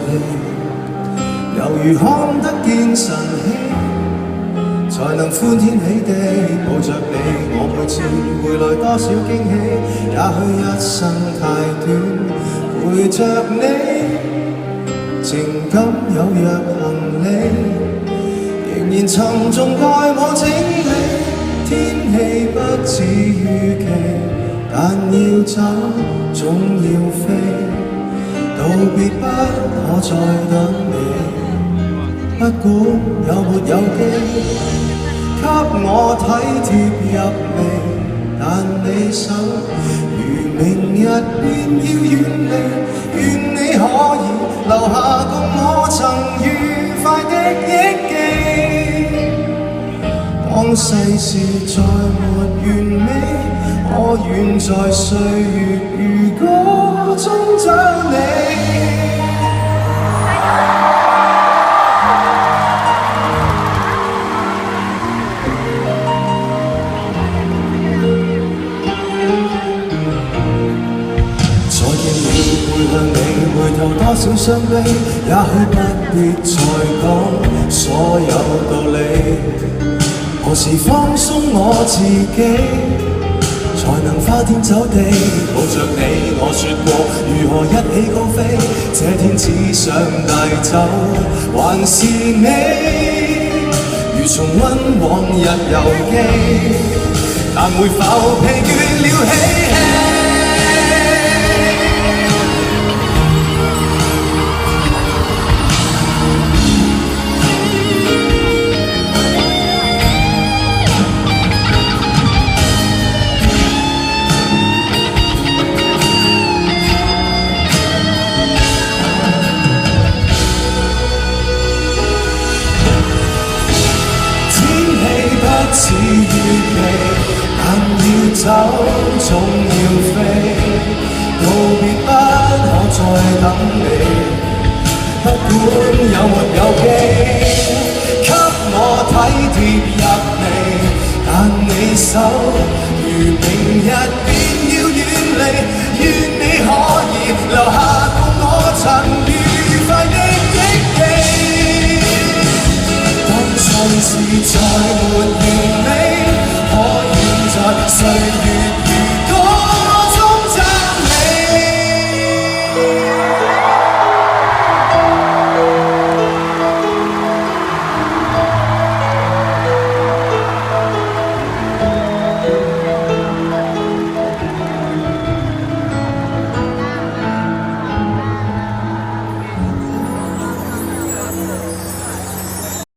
你，猶如看得見晨曦，才能歡天喜地抱着你。我每次回來多少驚喜，也許一生太短，陪着你，情感有若行李，仍然沉重待我整理。天氣不似預期，但要走總要飛，道別不可再等你。不管有沒有機，給我體貼入微，但你手如明日便要遠離，願你可以留下共我曾愉快的憶記。當世事再沒完美，我願在歲月如歌中找你。回頭多少傷悲，也許不必再講所有道理。何時放鬆我自己，才能花天酒地抱着你？我說過如何一起高飛，這天只想帶走還是你，如重溫往日遊記，但會否疲倦了嬉戲？似預期，但要走總要飛，道別不可再等你。不管有沒有機，給我體貼入微，但你手如明日便要遠離，願你可以留下共我曾愉快的憶記。當世事再沒完美，我願在歲月